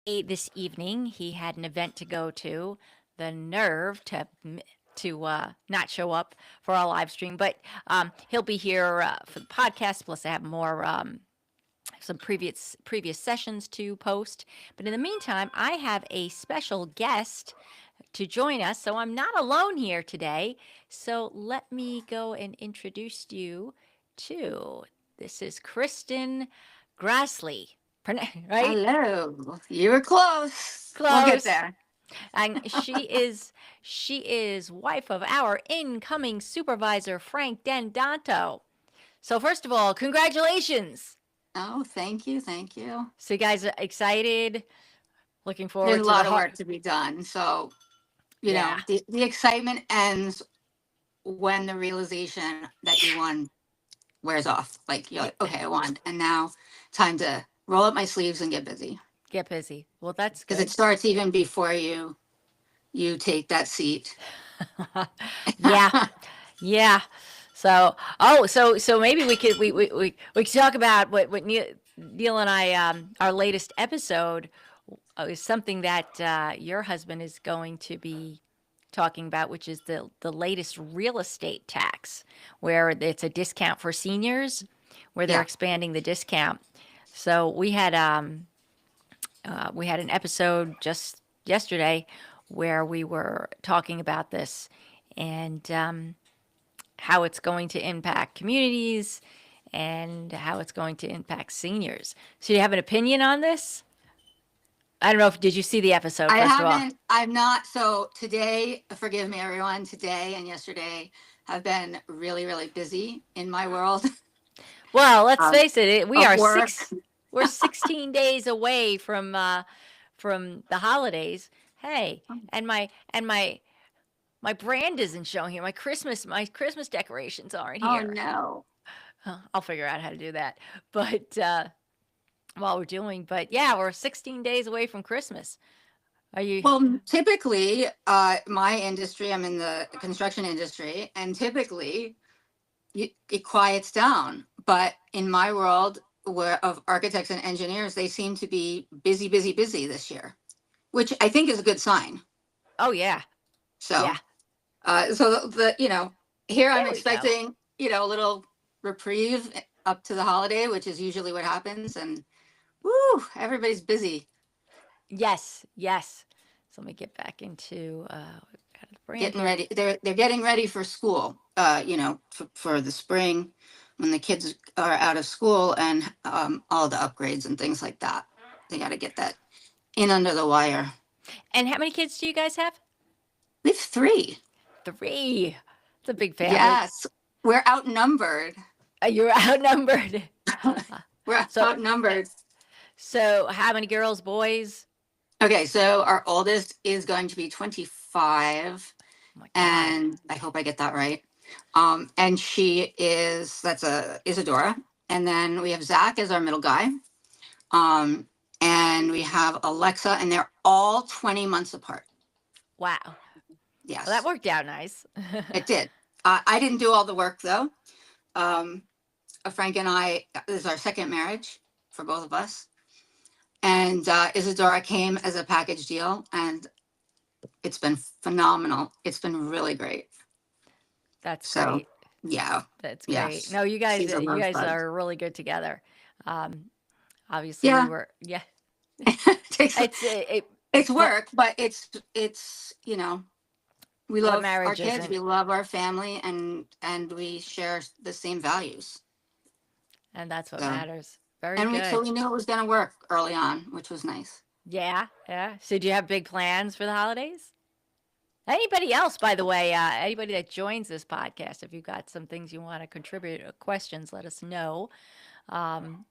this evening. He had an event to go to. The nerve to not show up for our live stream, but he'll be here for the podcast. Plus, I have more some previous sessions to post. But in the meantime, I have a special guest to join us, so I'm not alone here today. So let me go and introduce you to. This is Kristen Grassley, right? Hello. You were close. We'll get Close. there. And she is wife of our incoming supervisor, Frank Dendanto. So first of all, congratulations. Oh, thank you. Thank you. So you guys are excited, looking There's forward a to the lot of work to be done. So, Yeah. the excitement ends when the realization that you won wears off. Like, you're like, okay, I won. And now time to roll up my sleeves and get busy. Get busy. Well, that's Because it good. starts even before you take that seat. Yeah. Yeah. So maybe we could talk about what Neil and I our latest episode is something that your husband is going to be talking about, which is the latest real estate tax, where it's a discount for seniors, where they're Yeah. expanding the discount. So we had an episode just yesterday where we were talking about this and how it's going to impact communities and how it's going to impact seniors. So, you have an opinion on this? I don't know if did you see the episode I first of all? haven't, I'm not. So today, forgive me, everyone, today and yesterday have been really, really busy in my world Well, let's of, face it, of work. we're 16 days away from the holidays. Hey, and my brand isn't showing here. My Christmas decorations aren't Oh here. no. I'll figure out how to do that. But while we're doing, but yeah, we're 16 days away from Christmas. Are you? Well, typically, my industry, I'm in the construction industry, and typically it quiets down. But in my world, where of architects and engineers, they seem to be busy, busy, busy this year, which I think is a good sign. Oh yeah, So, yeah. so here I'm There we go. expecting, a little reprieve up to the holiday, which is usually what happens. And woo, everybody's busy Yes, yes. So let me get back into out of the brand getting here. ready. They're getting ready for school, for the spring when the kids are out of school and all the upgrades and things like that. They got to get that in under the wire. And how many kids do you guys have? We have three. Three. It's a big family. Yes, we're outnumbered. You're outnumbered. We're So, outnumbered. so how many girls, boys? Okay, so our oldest is going to be 25, Oh my God. and I hope I get that right. And that's a Isadora. And then we have Zach as our middle guy. And we have Alexa, and they're all 20 months apart. Wow. Well, that Yes, worked out nice. it did. I didn't do all the work though. Um, Frank and I, this is our second marriage for both of us. And Isadora came as a package deal, and it's been phenomenal. It's been really great. That's So, great. yeah, That's great. yes, No, she's a you love guys bug. are really good together. Um, Obviously, we Yeah, were. Yeah, it takes it's but work, but it's we what love our marriage kids, isn't, we love our family, and we share the same values. and that's what So, matters. Very and good. we knew it was going to work early on, which was nice. Yeah, yeah. So, do you have big plans for the holidays? Anybody else, by the way, anybody that joins this podcast, if you've got some things you want to contribute or questions, let us know. Um,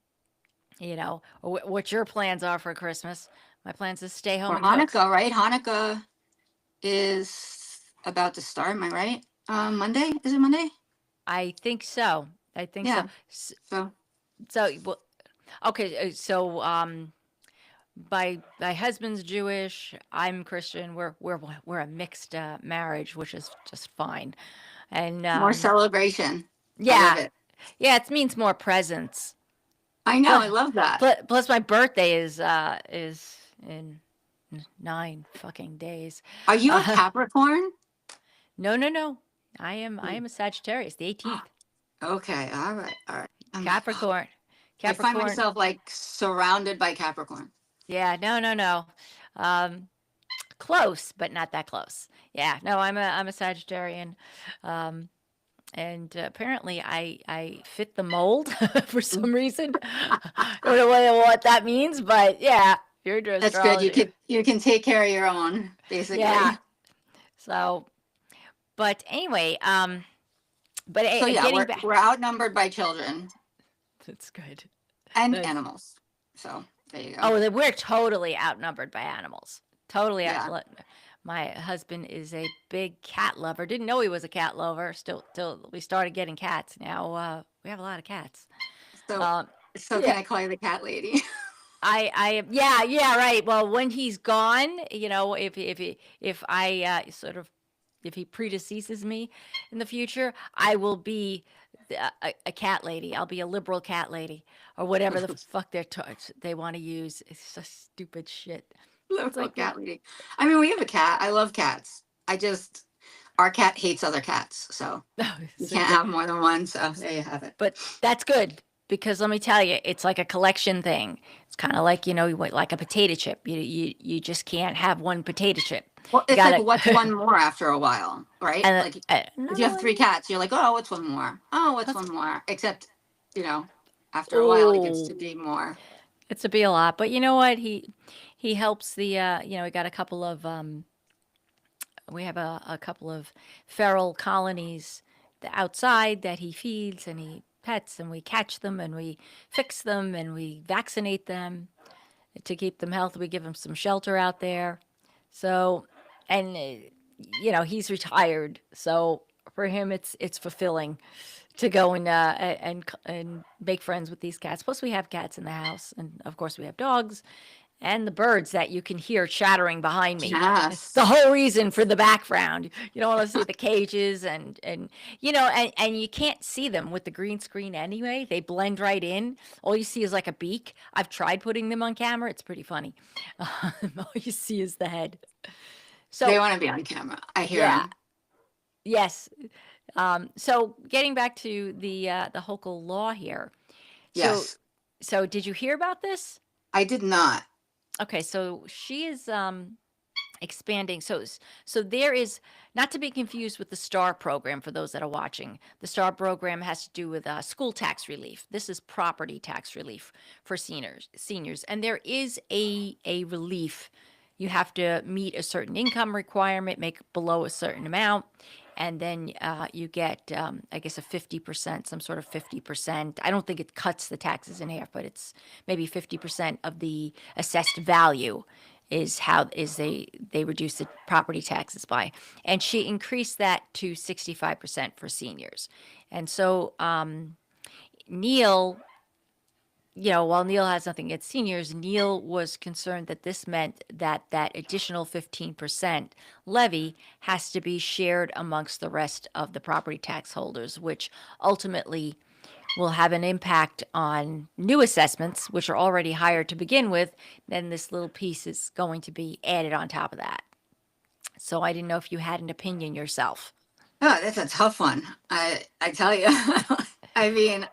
what your plans are for Christmas. My plans is stay home Or and cook. Hanukkah, right? Hanukkah is about to start. Am I right? Monday? Is it Monday? I think so. I think so. Yeah. So, Well, okay. So, my husband's Jewish. I'm Christian. We're a mixed marriage, which is just fine. And more celebration. I love yeah, it. yeah, it means more presents. I know. Plus, I love that. plus my birthday is in 9 fucking days. Are you a Uh, Capricorn? no, no, no. I am a Sagittarius, the 18th. Okay, all right, all right. Capricorn. I find Capricorn. myself like surrounded by Capricorn. Yeah, no, no, no. Um, Close, but not that close. Yeah, no, I'm a Sagittarian. Um, and apparently I fit the mold for some reason. I don't know what that means, but yeah, you're into That's good. astrology. You can take care of your own, Yeah. basically. So, but anyway, but So yeah, getting back, we're outnumbered by children that's good. and That's animals. So there you go. oh, we're totally outnumbered by animals. Totally Yeah. my husband is a big cat lover. Didn't know he was a cat lover. Still, till we started getting cats. Now we have a lot of cats. So Um, so can yeah, I call you the cat lady? yeah, yeah, right. Well, when he's gone, if I sort of if he predeceases me in the future, I will be a cat lady. I'll be a liberal cat lady or whatever the fuck they want to use. It's such stupid shit. It's Little like, cat lady. I mean, we have a cat. I love cats. Our cat hates other cats, so no, you so can't have more than one. So there you have it. but that's good because let me tell you, it's like a collection thing. It's kind of like like a potato chip. You just can't have one potato chip. Well, You it's like gotta what's one more after a while, right? and Like if you another have three one. cats, you're like, oh, what's one more? Oh, what's That's one more? Except, you know, after a while, it gets oh, to be more. it's a be a lot. But you know what? He helps the we got a couple of we have a couple of feral colonies outside that he feeds and he pets and we catch them and we fix them and we vaccinate them to keep them healthy. We give them some shelter out there. So, and he's retired, so for him it's fulfilling to go and make friends with these cats. Plus, we have cats in the house, and of course, we have dogs and the birds that you can hear chattering behind me. The Yes. whole reason for the background. You don't want to see the cages and you can't see them with the green screen anyway. They blend right in. All you see is like a beak. I've tried putting them on camera. It's pretty funny. All you see is the head. They So, want to be on camera. I hear yeah. them. Yes. So getting back to the Hochul law here. So Yes. so did you hear about this? I did not. Okay, so she is expanding. So there is not to be confused with the STAR program for those that are watching. The STAR program has to do with school tax relief. This is property tax relief for seniors, and there is a relief. You have to meet a certain income requirement, make below a certain amount, and then you get, I guess, a 50%, some sort of 50%. I don't think it cuts the taxes in half, but it's maybe 50% of the assessed value is how is they reduce the property taxes by, and she increased that to 65% for seniors, and so Neil while Neil has nothing against seniors, Neil was concerned that this meant that that additional 15% levy has to be shared amongst the rest of the property tax holders, which ultimately will have an impact on new assessments, which are already higher to begin with. Then this little piece is going to be added on top of that. So I didn't know if you had an opinion yourself. Oh, that's a tough one. I tell you. I mean,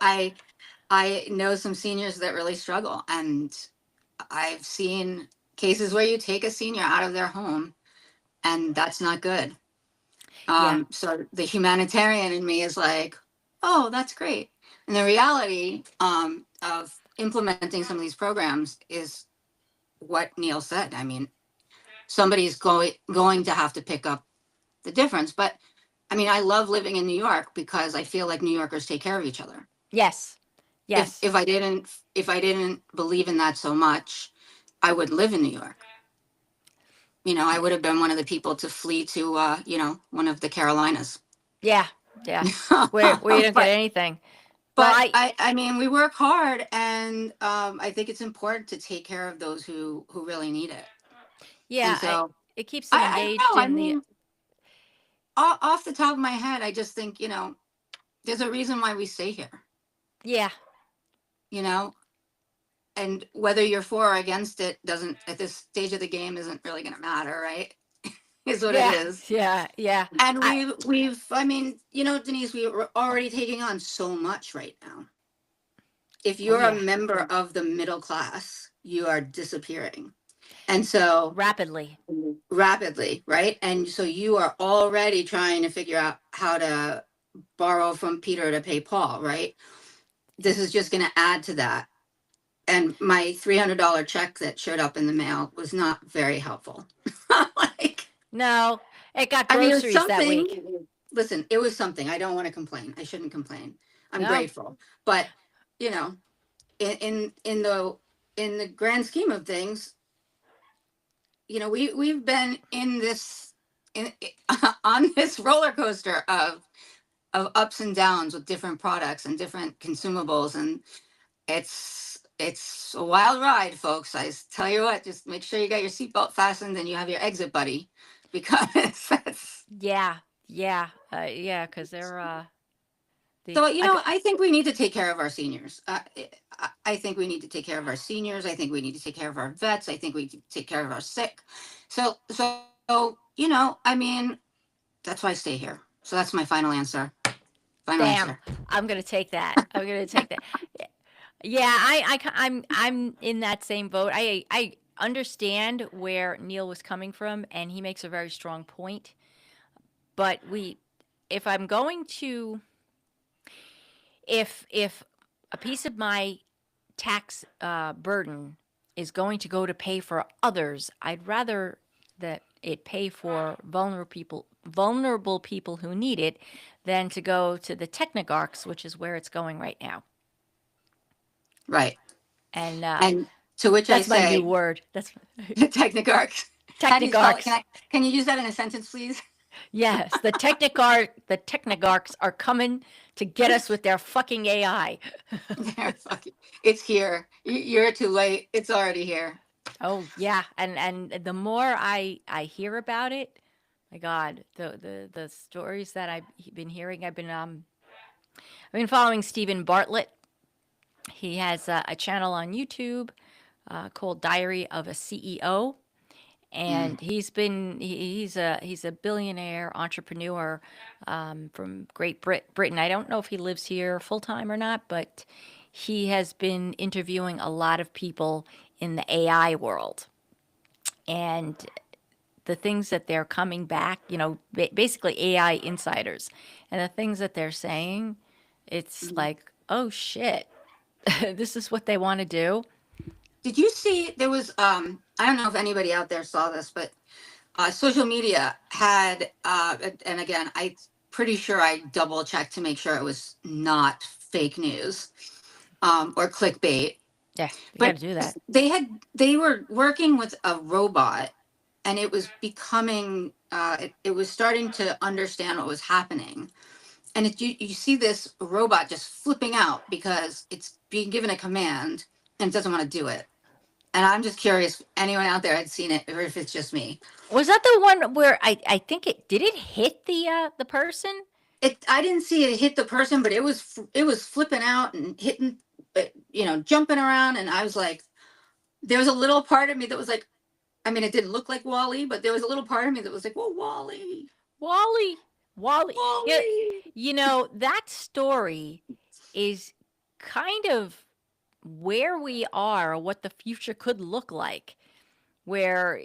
I know some seniors that really struggle, and I've seen cases where you take a senior out of their home, and that's not good. Yeah. So the humanitarian in me is like, oh, that's great. And the reality of implementing some of these programs is what Neil said. I mean, somebody's going to have to pick up the difference. But I mean, I love living in New York because I feel like New Yorkers take care of each other. Yes. If Yes. if I didn't believe in that so much, I would live in New York. I would have been one of the people to flee to one of the Carolinas. Yeah. Yeah. Where you don't get but anything. Well, but I mean, we work hard, and I think it's important to take care of those who really need it. And yeah, so it keeps them I don't engaged know. I in the mean, off the top of my head, I just think there's a reason why we stay here. yeah. You know, and whether you're for or against it doesn't, at this stage of the game, isn't really going to matter, right? Is what it Yeah, is. yeah. And I I mean, Denise, we are already taking on so much right now. If Oh you're a yeah, member of the middle class, you are disappearing. And so rapidly. rapidly, right? And so you are already trying to figure out how to borrow from Peter to pay Paul, right? This is just going to add to that. And my $300 check that showed up in the mail was not very helpful. Like, No, it got I mean, it was groceries that something. week. Listen, it was something. I don't want to complain. I shouldn't complain. I'm No, grateful. But, you know, in the grand scheme of things, we've been in this in on this roller coaster of ups and downs with different products and different consumables, and it's a wild ride, folks. I tell you what, just make sure you got your seatbelt fastened and you have your exit buddy, because that's yeah, yeah, because they're the so. I could, I think we need to take care of our seniors. I think we need to take care of our seniors. I think we need to take care of our vets. I think we need to take care of our sick. I mean, that's why I stay here. So that's my final answer. Final damn. answer. I'm gonna take that. I'm gonna take that. Yeah, I'm in that same boat. I understand where Neil was coming from, and he makes a very strong point. But if I'm going to, if a piece of my tax burden is going to go to pay for others, I'd rather that it pay for vulnerable people who need it, than to go to the technigarchs, which is where it's going right now. Right. And And to which I that's my new say, word. That's technigarchs. How do you spell it? technigarchs. Can you use that in a sentence, please? Yes, the technigarchs are coming to get us with their fucking AI. They're fucking, it's here. You're too late. It's already here. Oh yeah, and the more I hear about it, my God, the stories that I've been hearing, I've been following Stephen Bartlett. He has a channel on YouTube called Diary of a CEO, Mm. and he's a billionaire entrepreneur from Britain. I don't know if he lives here full time or not, but he has been interviewing a lot of people in the AI world, and the things that they're coming back, basically AI insiders, and the things that they're saying, it's like, oh shit, this is what they want to do. Did you see there was I don't know if anybody out there saw this, but social media had and again, I pretty sure I double checked to make sure it was not fake news or clickbait. Yeah, you got But to do that. they were working with a robot, and it was becoming it was starting to understand what was happening. And you see this robot just flipping out because it's being given a command and it doesn't want to do it. And I'm just curious if anyone out there had seen it, or if it's just me. Was that the one where I think it did it hit the person? I didn't see it hit the person, but it was flipping out and hitting, jumping around, and I was like, there was a little part of me that was like, I mean, it didn't look like Wally, but there was a little part of me that was like, "Whoa, Wally, Wally, Wally. Yeah, Wally!" that story is kind of where we are, or what the future could look like, where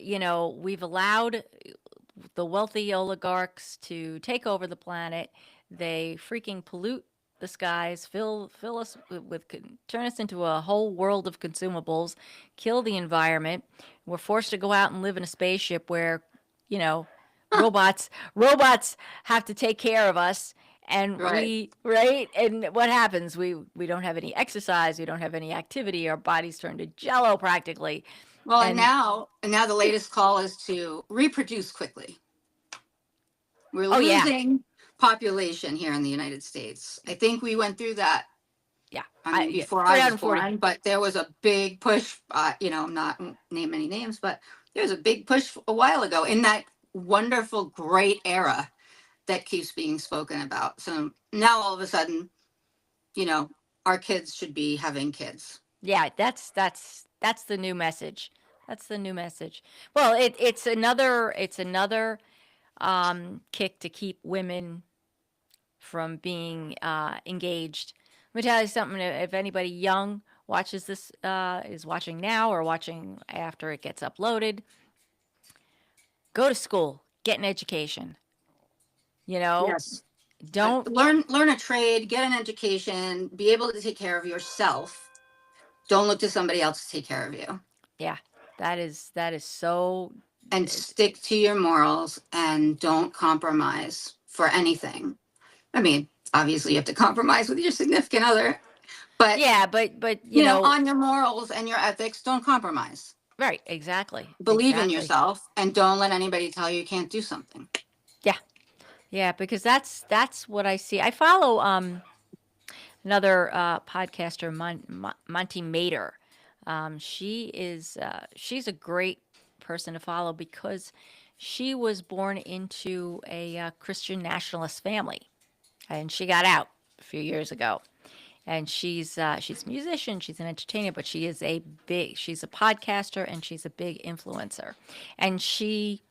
we've allowed the wealthy oligarchs to take over the planet. They freaking pollute the skies, fill us turn us into a whole world of consumables, kill the environment. We're forced to go out and live in a spaceship where, you know, robots have to take care of us. And Right. right? And what happens? We don't have any exercise, we don't have any activity, our bodies turn to jello practically. Well, and And now the latest call is to reproduce quickly. We're oh yeah, losing population here in the United States. I think we went through that. yeah, I mean, yeah, before I was 340. born, but there was a big push. I'm not name any names, but there was a big push a while ago in that wonderful, great era that keeps being spoken about. So now all of a sudden, our kids should be having kids. Yeah, that's the new message. That's the new message. Well, it's another kick to keep women from being engaged. Let me tell you something. If anybody young watches this, is watching now or watching after it gets uploaded, go to school, get an education. You know, Yes. don't. Learn a trade, get an education, be able to take care of yourself. Don't look to somebody else to take care of you. Yeah, that is so. And stick to your morals and don't compromise for anything. I mean, obviously you have to compromise with your significant other, but Yeah, but on your morals and your ethics, don't compromise. right, exactly, Believe in exactly. yourself and don't let anybody tell you can't do something. Yeah, yeah, because that's what I see. I follow another podcaster, Monty Mater. She's a great person to follow because she was born into a Christian nationalist family, and she got out a few years ago. And she's a musician, she's an entertainer, but she's a podcaster and she's a big influencer. And she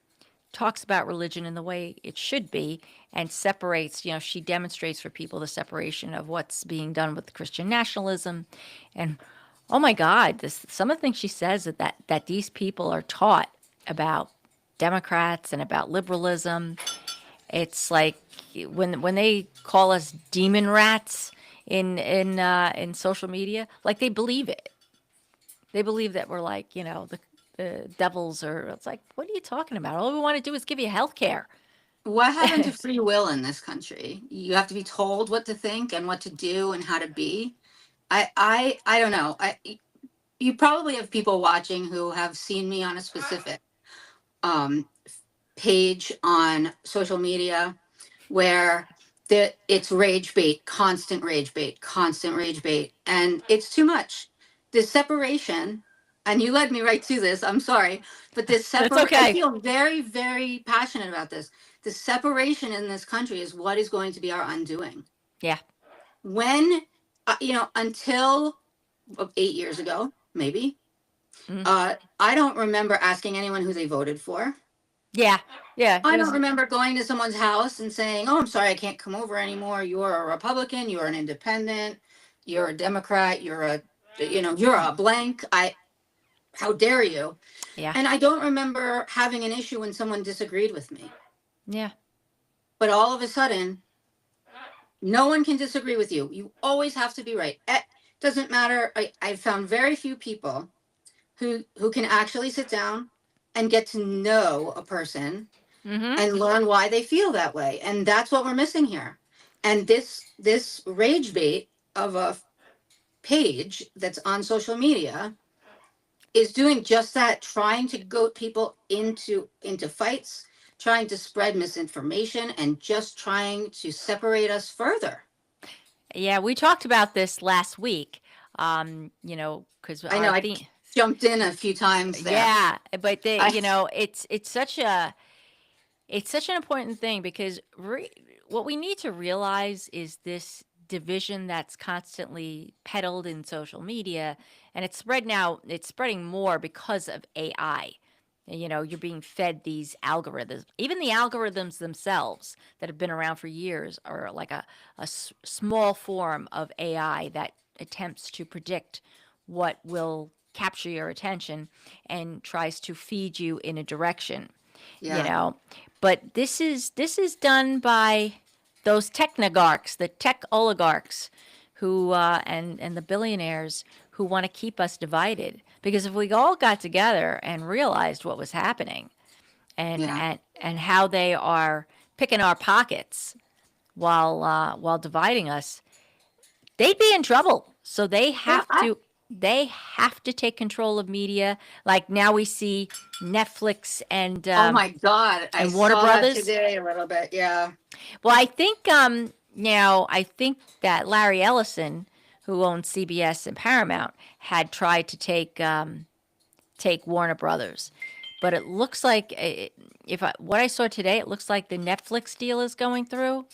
talks about religion in the way it should be and separates, she demonstrates for people the separation of what's being done with Christian nationalism. And oh my God, some of the things she says that these people are taught about Democrats and about liberalism. It's like when they call us demon rats in social media, like they believe it. They believe that we're like, the devils, or it's like, what are you talking about? All we want to do is give you health care. What happened to free will in this country? You have to be told what to think and what to do and how to be. I don't know. You probably have people watching who have seen me on a specific um, page on social media where it's rage bait, constant rage bait, and it's too much. This separation, and you led me right to this. I'm sorry, but That's I okay. feel very, very passionate about this. The separation in this country is what is going to be our undoing. Yeah. When, until 8 years ago, maybe, Mm. I don't remember asking anyone who they voted for. Yeah. Yeah. I It don't was. remember going to someone's house and saying, "Oh, I'm sorry, I can't come over anymore. You're a Republican. You're an independent. You're a Democrat. You're a blank. How dare you?" Yeah. And I don't remember having an issue when someone disagreed with me. Yeah. But all of a sudden, no one can disagree with you. You always have to be right. It doesn't matter. I found very few people who can actually sit down and get to know a person Mm-hmm. and learn why they feel that way. And that's what we're missing here. And this rage bait of a page that's on social media is doing just that, trying to goat people into fights, trying to spread misinformation, and just trying to separate us further. Yeah. We talked about this last week. Because I know our I theme. jumped in a few times there. Yeah, but I, it's such an important thing because what we need to realize is this division that's constantly peddled in social media, and it's spreading more because of AI. You're being fed these algorithms. Even the algorithms themselves that have been around for years are like a small form of AI that attempts to predict what will capture your attention and tries to feed you in a direction, you yeah, know. But this is done by those technogarchs, the tech oligarchs, who and the billionaires who want to keep us divided. Because if we all got together and realized what was happening, and yeah. and how they are picking our pockets while dividing us, they'd be in trouble. So Yeah, they have to take control of media. Like now we see Netflix oh my God, I and Warner saw that Brothers. today a little bit. Yeah, Well, I think now I think that Larry Ellison, who owns CBS and Paramount, had tried to take Warner Brothers, but it looks like what I saw today, it looks like the Netflix deal is going through.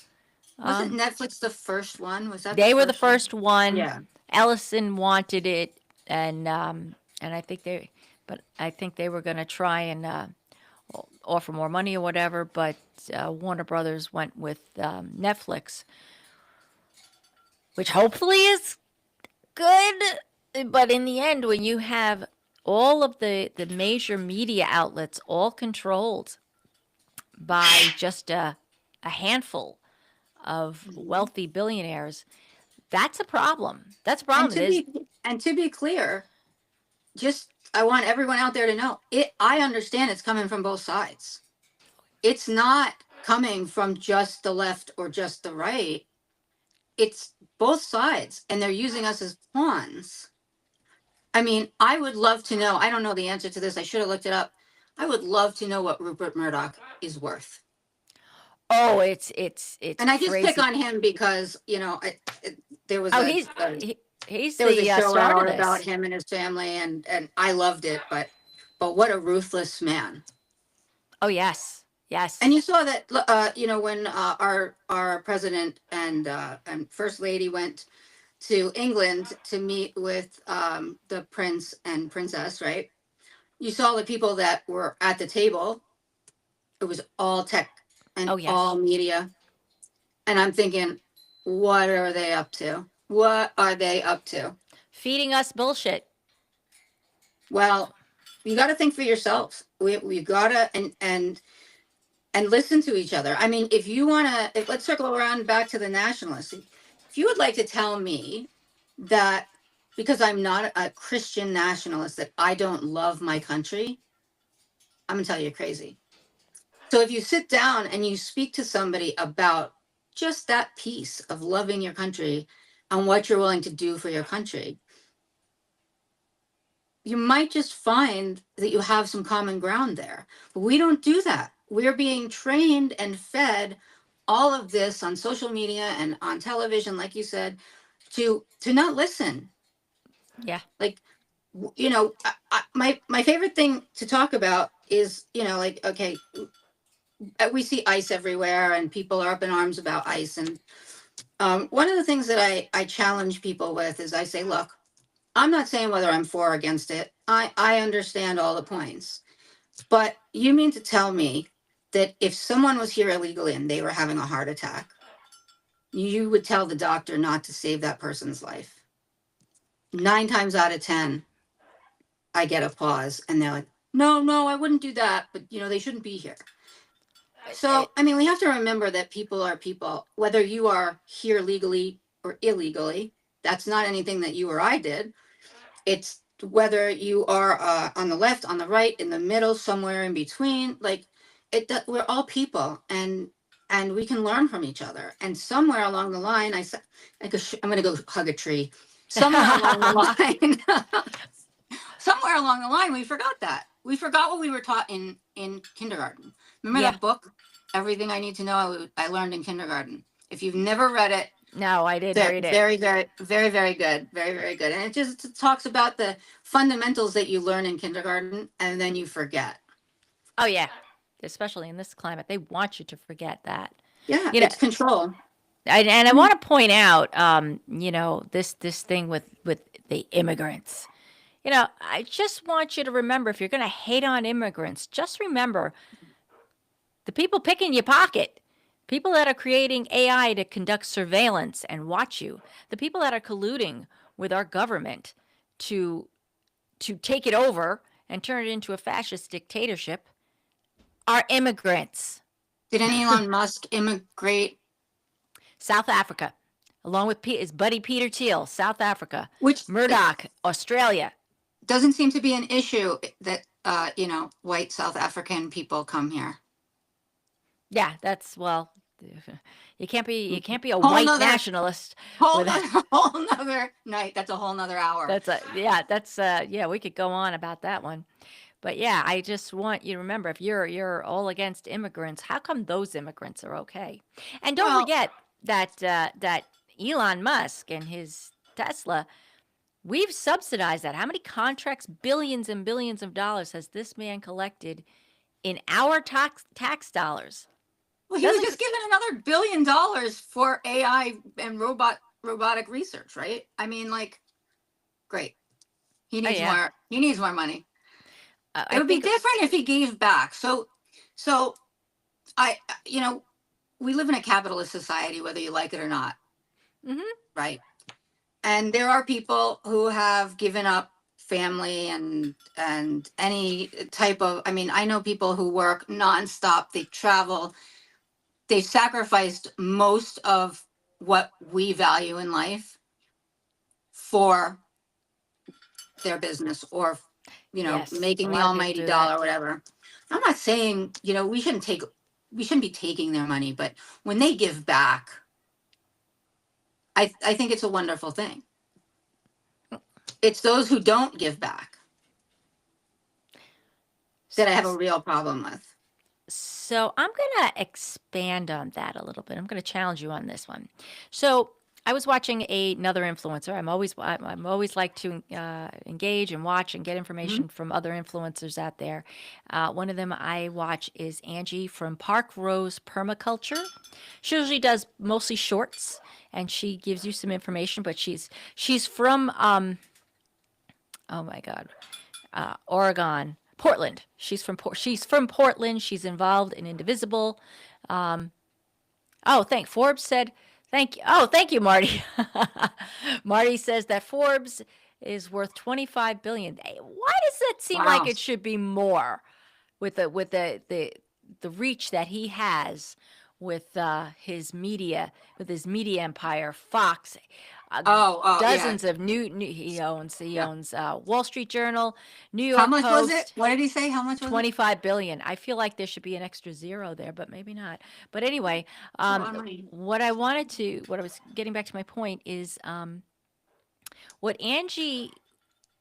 wasn't Netflix the first one? Was that the They were the first one? first one. Yeah. Ellison wanted it. and I think they were going to try and offer more money or whatever, but Warner Brothers went with Netflix, which hopefully is good. But in the end, when you have all of the major media outlets all controlled by just a handful of Mhm. wealthy billionaires, that's a problem. That's a And problem. It to is. be clear, just I want everyone out there to know it. I understand it's coming from both sides. It's not coming from just the left or just the right. It's both sides, and they're using us as pawns. I mean, I would love to know. I don't know the answer to this. I should have looked it up. I would love to know what Rupert Murdoch is worth. Oh, it's And I just pick crazy. on him because there was Oh, a, a he's there was a the show start of out about this. him and his family, and I loved it. But what a ruthless man. Oh yes, And yes. you saw that, when our president and first lady went to England to meet with the prince and princess, right? You saw the people that were at the table. It was all tech and Oh all yes. media. And I'm thinking, what are they up to? What are they up to? Feeding us bullshit. Well, you got to think for yourselves. We got to and listen to each other. I mean, if you want to, let's circle around back to the nationalists. If you would like to tell me that because I'm not a Christian nationalist that I don't love my country, I'm gonna tell you you're crazy. So if you sit down and you speak to somebody about just that piece of loving your country and what you're willing to do for your country, you might just find that you have some common ground there. But we don't do that. We're being trained and fed all of this on social media and on television, like you said, to not listen. Yeah. Like, my favorite thing to talk about is, like, okay, we see ICE everywhere and people are up in arms about ICE. And one of the things that I challenge people with is I say, look, I'm not saying whether I'm for or against it. I understand all the points. But you mean to tell me that if someone was here illegally and they were having a heart attack, you would tell the doctor not to save that person's life? 9 times out of 10, I get a pause and they're like, no, no, I wouldn't do that. But, they shouldn't be here. So, I mean, we have to remember that people are people, whether you are here legally or illegally. That's not anything that you or I did. It's whether you are on the left, on the right, in the middle, somewhere in between. Like we're all people, and we can learn from each other. And somewhere along the line, I said, I'm going to go hug a tree. Somewhere along the line, somewhere along the line, we forgot that. We forgot what we were taught in kindergarten. Remember Yeah. that book, Everything I Need to Know? I learned in kindergarten. If you've never read it, No, I didn't very, read it. very, very, very, very good. Very, very good. And it just talks about the fundamentals that you learn in kindergarten and then you forget. Oh yeah. Especially in this climate, they want you to forget that. Yeah, You know, it's control. and I I mean, want to point out, this thing with the immigrants. I just want you to remember if you're going to hate on immigrants, just remember the people picking your pocket, people that are creating AI to conduct surveillance and watch you, the people that are colluding with our government to take it over and turn it into a fascist dictatorship are immigrants. did any Elon Musk immigrate? South Africa, along with his buddy Peter Thiel, South Africa, Which Murdoch, Australia. doesn't seem to be an issue that, white South African people come here. Yeah, that's well. You can't be a Whole white nother, nationalist whole with nother, whole nother night. That's a whole nother hour. that's we could go on about that one. But yeah, I just want you to remember if you're all against immigrants, how come those immigrants are okay? And don't Well, forget that Elon Musk and his Tesla, we've subsidized that. How many contracts, billions and billions of dollars has this man collected in our tax dollars? well, he was Doesn't just given another $1 billion for AI and robotic research, right? I mean, like, great. Oh yeah. He needs more money. It I would be think. different if he gave back. So I, you know, we live in a capitalist society, whether you like it or not, Hmm. right? And there are people who have given up family and any type of. I mean, I know people who work nonstop. They travel. They've sacrificed most of what we value in life for their business or Yes, a making the lot of people almighty do that. dollar or whatever. I'm not saying we shouldn't be taking their money, but when they give back, I think it's a wonderful thing. It's those who don't give back that I have a real problem with. So I'm going to expand on that a little bit. I'm going to challenge you on this one. So I was watching another influencer. I'm always like to engage and watch and get Hmm. information from other influencers out there. One of them I watch is Angie from Park Rose Permaculture. She usually does mostly shorts, and she gives you some information. But she's from oh my God, Oregon, Portland. She's from Portland. She's involved in Indivisible. Um, oh, Forbes said thank you. Oh, thank you, Marty. Marty says that Forbes is worth 25 billion. Why does it seem like Wow. it should be more with the reach that he has with his media empire, Fox, uh, Oh, yeah, dozens of new he yeah. owns Wall Street Journal, New How York much was it? Post. What did he say? How much was it? 25 billion. I feel like there should be an extra zero there, but maybe not. But anyway, It's a lot of money. what I was getting back to my point is what Angie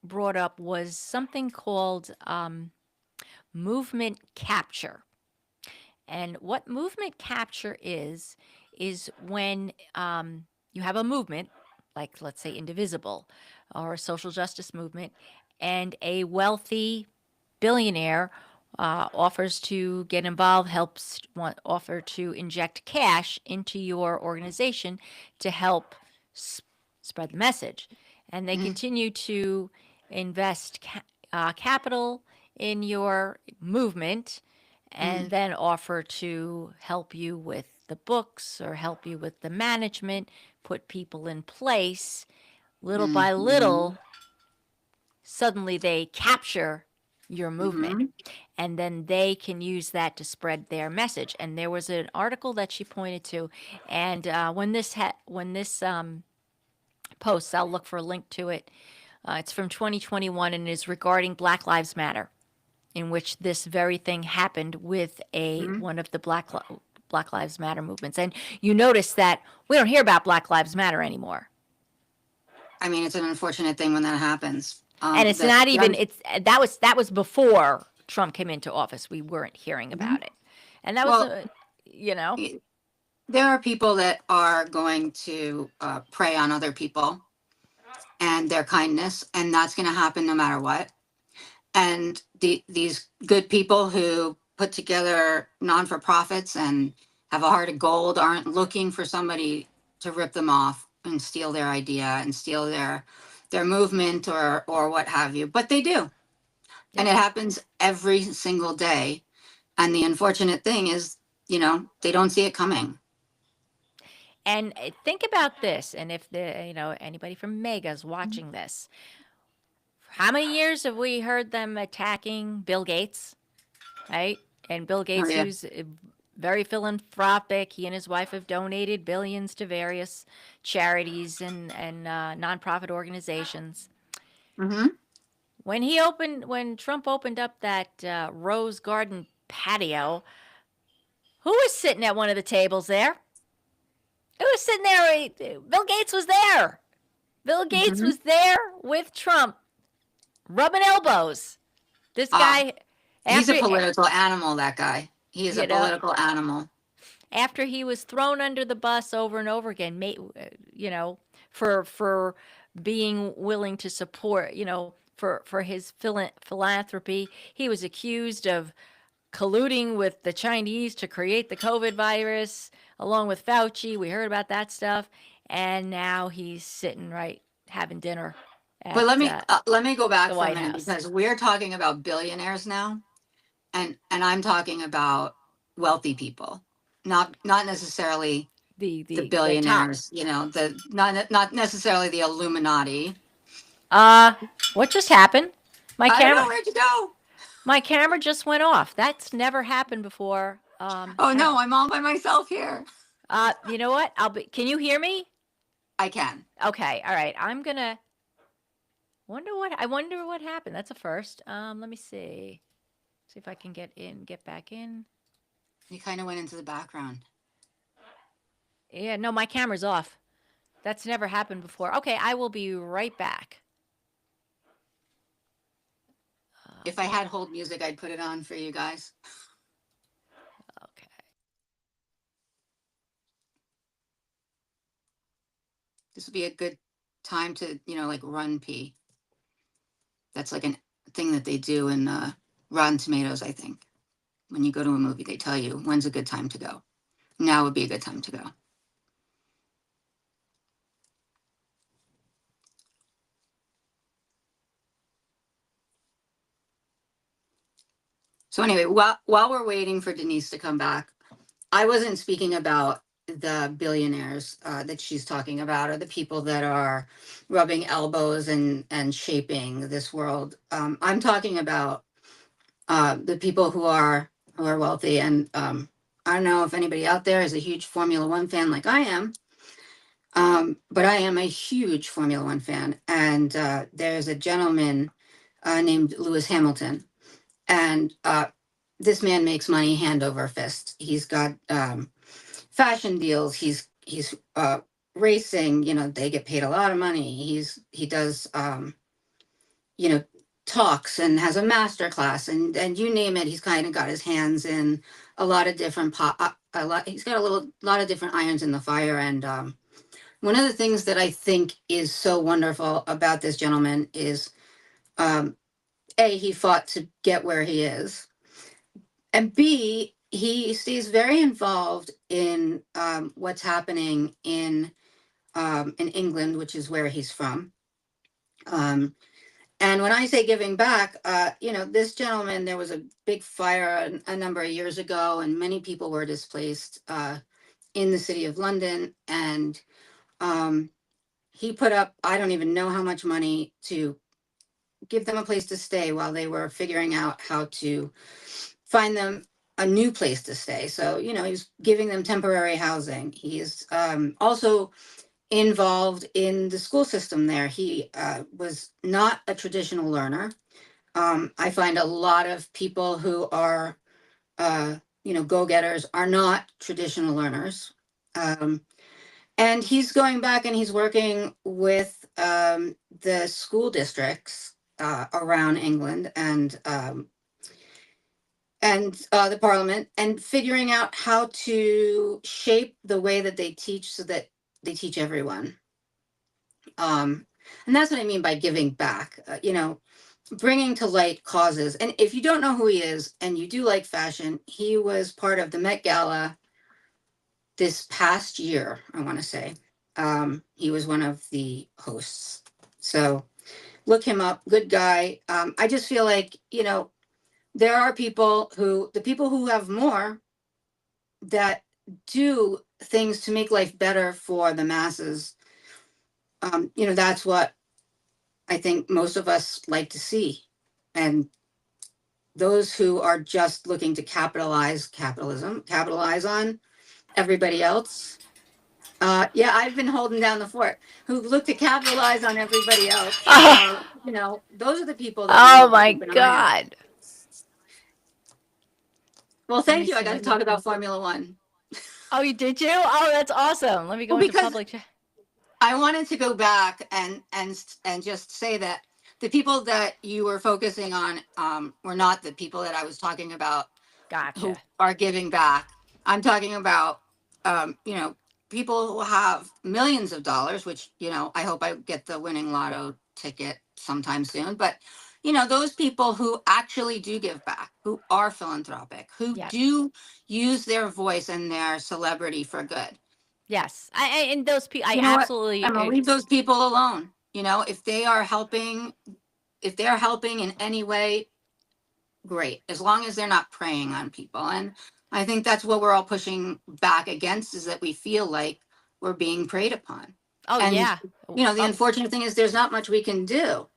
brought up was something called movement capture. And what movement capture is when you have a movement, like let's say Indivisible or a social justice movement, and a wealthy billionaire offers to get involved, offer to inject cash into your organization to help spread the message. And they Mm-hmm. continue to invest capital in your movement Mm-hmm. and then offer to help you with the books or help you with the management, put people in place. Little by Mm-hmm. little, suddenly they capture your movement, Mm-hmm. and then they can use that to spread their message. And there was an article that she pointed to, and when this posts, I'll look for a link to it. It's from 2021 and is regarding Black Lives Matter, in which this very thing happened with a Mm-hmm. one of the Black Lives Matter movements. And you notice that we don't hear about Black Lives Matter anymore. I mean, it's an unfortunate thing when that happens. And it's That not even young. it's that was before Trump came into office. We weren't hearing Mhm. about it. And that was Well, a you know, there are people that are going to prey on other people and their kindness, and that's going to happen no matter what. And these good people who put together non for profits and have a heart of gold aren't looking for somebody to rip them off and steal their idea and steal their movement or what have you. But they do, and yep. it happens every single day. And the unfortunate thing is, they don't see it coming. And think about this, and if anybody from Mega's watching this, how many years have we heard them attacking Bill Gates, right? And Bill Oh Gates, yeah. who's very philanthropic, he and his wife have donated billions to various charities and nonprofit organizations. Mm-hmm. When Trump opened up that Rose Garden patio, who was sitting at one of the tables there? Who was sitting there? Bill Gates was there. Bill Gates Mm-hmm. was there with Trump, rubbing elbows. This Ah, guy, he's a after political animal. That guy. He is a you know, political animal. after he was thrown under the bus over and over again, for being willing to support, for his philanthropy, he was accused of colluding with the Chinese to create the COVID virus, along with Fauci. We heard about that stuff, and now he's sitting right having dinner But at let me go the back for a White minute House. because we're talking about billionaires now, and I'm talking about wealthy people, not necessarily the The top. billionaires. The not necessarily the Illuminati. Uh, what just happened? My I don't know, camera, where'd you go. my camera just went off. That's never happened before. Oh no, I'm all by myself here. You know what? I'll be. Can you hear me? I can. Okay. All right. I'm gonna I wonder what happened. That's a first. Let me see. See if I can get back in. You kind of went into the background. Yeah, no, my camera's off. That's never happened before. Okay, I will be right back. If I had hold music, I'd put it on for you guys. Okay. This would be a good time to, like run pee. That's like a thing that they do in Rotten Tomatoes, I think. When you go to a movie, they tell you when's a good time to go. Now would be a good time to go. So anyway, while we're waiting for Denise to come back, I wasn't speaking about the billionaires that she's talking about, or the people that are rubbing elbows and shaping this world. I'm talking about the people who are wealthy, and I don't know if anybody out there is a huge Formula One fan like I am, but I am a huge Formula One fan, and there's a gentleman named Lewis Hamilton, and this man makes money hand over fist. He's got fashion deals. He's racing. They get paid a lot of money. He does you know talks and has a master class, and you name it. He's kind of got his hands in a lot of different a lot. He's got lot of different irons in the fire, and one of the things that I think is so wonderful about this gentleman is um, a he fought to get where he is, and B, he stays very involved in what's happening in England, which is where he's from. Um, and when I say giving back, this gentleman, there was a big fire a number of years ago, and many people were displaced in the city of London. And um, he put up, I don't even know how much money to give them a place to stay while they were figuring out how to find them a new place to stay. So, he's giving them temporary housing. He's also involved in the school system there. He was not a traditional learner. I find a lot of people who are, go-getters are not traditional learners. Um, and he's going back and he's working with the school districts around England, and the parliament, and figuring out how to shape the way that they teach so that they teach everyone. Um, and that's what I mean by giving back, bringing to light causes. And if you don't know who he is and you do like fashion, he was part of the Met Gala this past year, I want to say. He was one of the hosts. So look him up, good guy. I just feel like, there are the people who have more, that do things to make life better for the masses. That's what I think most of us like to see. And those who are just looking to capitalize on everybody else. Yeah, I've been holding down the fort. Who look to capitalize on everybody else. Those are the people that we Oh need to my keep an eye on. God. Well, Let me thank you. I see. got to talk about Formula One. Oh, you did you? Oh, that's awesome. Let me go Well, into because public chat. I wanted to go back and just say that the people that you were focusing on were not the people that I was talking about who Gotcha. are giving back. I'm talking about people who have millions of dollars, which I hope I get the winning lotto ticket sometime soon. But those people who actually do give back, who are philanthropic, who Yep. do use their voice and their celebrity for good. Yes. And those people, I You know what? absolutely. I'm gonna leave those people alone. if they are helping, if they're helping in any way, great, as long as they're not preying on people. And I think that's what we're all pushing back against, is that we feel like we're being preyed upon. Oh And yeah. the Oh unfortunate thing is there's not much we can do,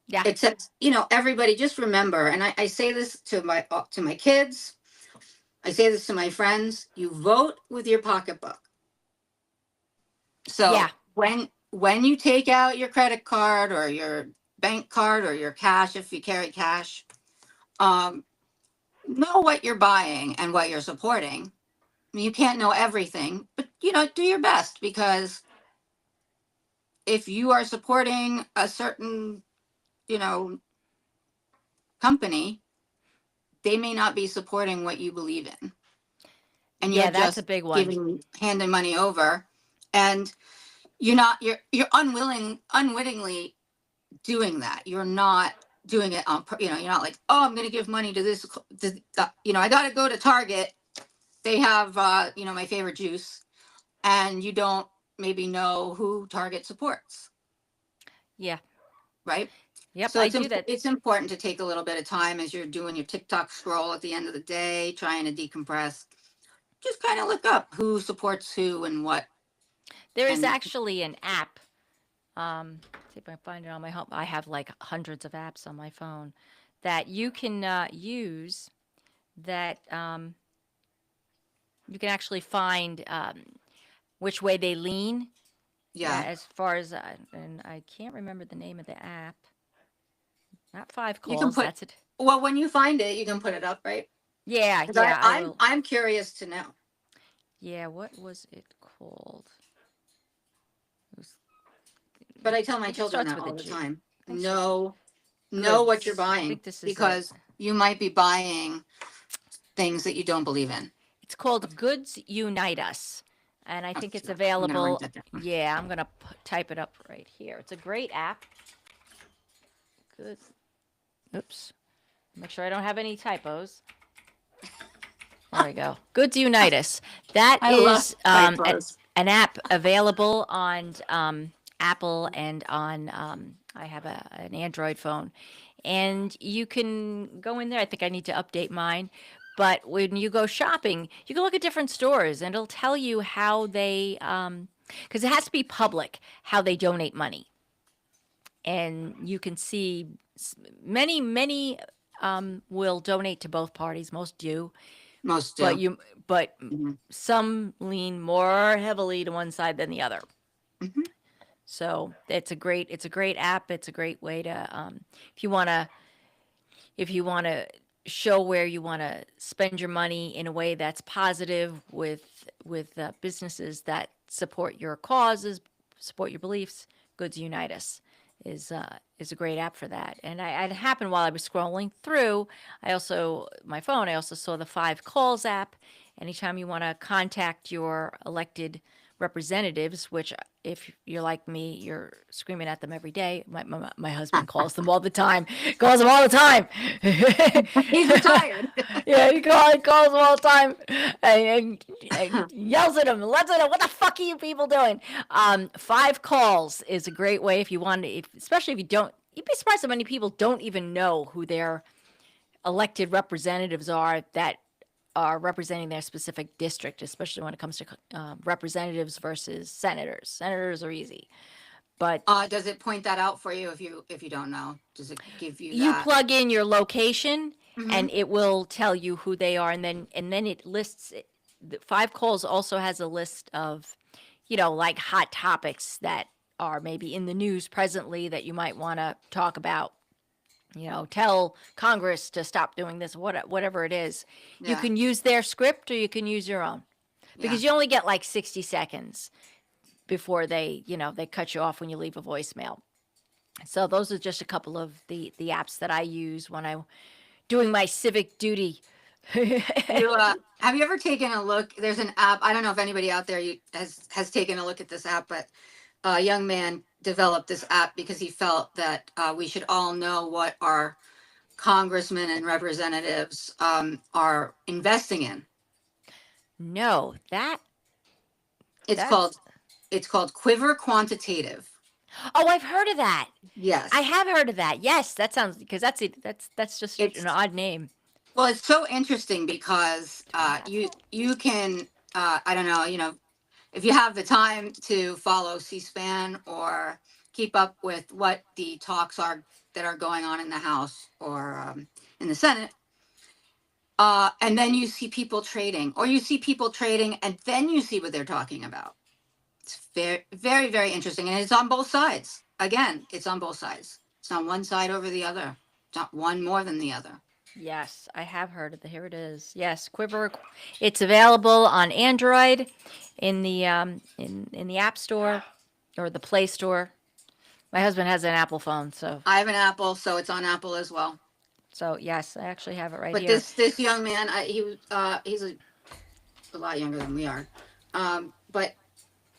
yeah. except everybody just remember, and I say this to my kids, I say this to my friends: you vote with your pocketbook. Yeah. So when you take out your credit card or your bank card or your cash, if you carry cash, um, know what you're buying and what you're supporting. I mean, you can't know everything, but do your best, because if you are supporting a certain, you know, company, they may not be supporting what you believe in, and you're Yeah, that's a just big one. handing money over, and you're unwittingly doing that. You're not doing it on, you're not like, oh, I'm going to give money to this, I got to go to Target. They have, my favorite juice, and you don't maybe know who Target supports, Yeah. right? Yep, So I do that. it's important to take a little bit of time as you're doing your TikTok scroll at the end of the day, trying to decompress. Just kind of look up who supports who and what. There is And actually an app. See if I can find it on my home. I have like hundreds of apps on my phone that you can use that you can actually find which way they lean. yeah, As far as and I can't remember the name of the app. Not Five you can Calls. put, That's it. well, when you find it, you can put it up, right? Yeah, Because yeah. I I'm will. I'm curious to know. Yeah. What was it called? It was, But I I tell my think it children starts that with a all the G. time. Actually, Know what you're goods. I buying, think this is it. because you might be buying things that you don't believe in. It's called Goods Unite Us, and I Oh, think it's I'm gonna write available. that down. Yeah, I'm gonna type it up right here. It's a great app. Good. Oops. Make sure I don't have any typos. There we go. Goods Unite Us. That I love is typos. an app available on Apple and on I have an Android phone, and you can go in there. I think I need to update mine. But when you go shopping, you can look at different stores, and it'll tell you how they, because it has to be public, how they donate money, and you can see many will donate to both parties. Most do, Most but do. Mhm. some lean more heavily to one side than the other. Mhm. So it's a great app. It's a great way to if you want to if you want to show where you want to spend your money in a way that's positive with businesses that support your causes, support your beliefs. Goods Unite Us is a great app for that. And it happened while I was scrolling through. My phone. I also saw the Five Calls app. Anytime you want to contact your elected representatives, which if you're like me, you're screaming at them every day. My husband calls them all the time. Calls them all the time. He's retired. Yeah, calls them all the time and yells at them, lets them know what the fuck are you people doing. Five Calls is a great way if you want to, especially if you don't. You'd be surprised how many people don't even know who their elected representatives are that are representing their specific district, especially when it comes to representatives versus senators. Senators are easy, but Does it point that out for you if you don't know? Does it give you you that? plug in your location Hmm. and it will tell you who they are, and then it lists. The Five Calls also has a list of, like hot topics that are maybe in the news presently that you might want to talk about. Tell Congress to stop doing this, whatever it is. You Yeah. can use their script or you can use your own, Yeah. because you only get like 60 seconds before they cut you off when you leave a voicemail. So those are just a couple of the apps that I use when I'm doing my civic duty. Have you ever taken a look? There's an app. I don't know if anybody out there has taken a look at this app, but a young man developed this app because he felt that we should all know what our congressmen and representatives are investing in. No, It's that's called Quiver Quantitative. Oh, I've heard of that. I Yes. have heard of that. Yes, that sounds because that's it. That's just an It's odd name. Well, it's so interesting because you can I don't know, if you have the time to follow C-SPAN or keep up with what the talks are that are going on in the House or in the Senate, and then you see people trading, or you see people trading, and then you see what they're talking about. It's very, very, very interesting, and it's on both sides. Again, it's on both sides. It's not one side over the other. It's not one more than the other. Yes, I have heard of it. Here it is. Yes, Quiver. It's available on Android in the App Store or the Play Store. My husband has an Apple phone, I have an Apple, so it's on Apple as well. so yes, I actually have it right But here. this young man, he's a lot younger than we are, but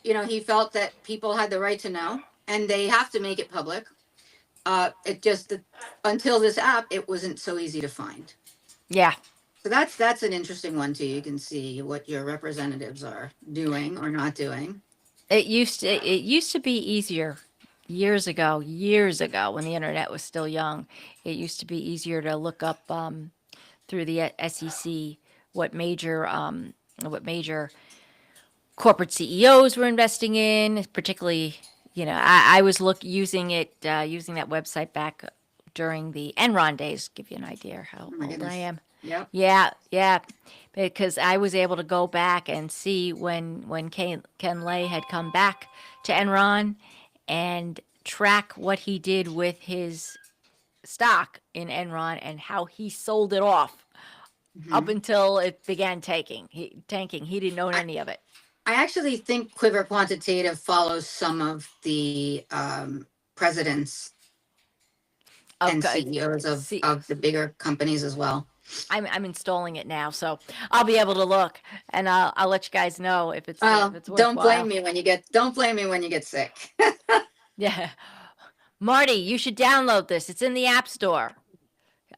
he felt that people had the right to know, and they have to make it public. It just until this app, it wasn't so easy to find. Yeah, So that's an interesting one too. You can see what your representatives are doing or not doing. it used to be easier years ago when the internet was still young. It used to be easier to look up through the SEC what major what major corporate CEOs were investing in, particularly, I was using using that website back during the Enron days. Give you an idea how Oh my old I goodness. am. Yep. Yeah, yeah, because I was able to go back and see when Ken Lay had come back to Enron and track what he did with his stock in Enron and how he sold it off up Hmm. until it began tanking. He didn't own I, any of it. I actually think Quiver Quantitative follows some of the presidents Of and CEOs see, of the bigger companies as well. I'm installing it now, so I'll be able to look and I'll let you guys know if Well, it's worthwhile. don't blame me when you get sick. Yeah, Marty, you should download this. It's in the App Store.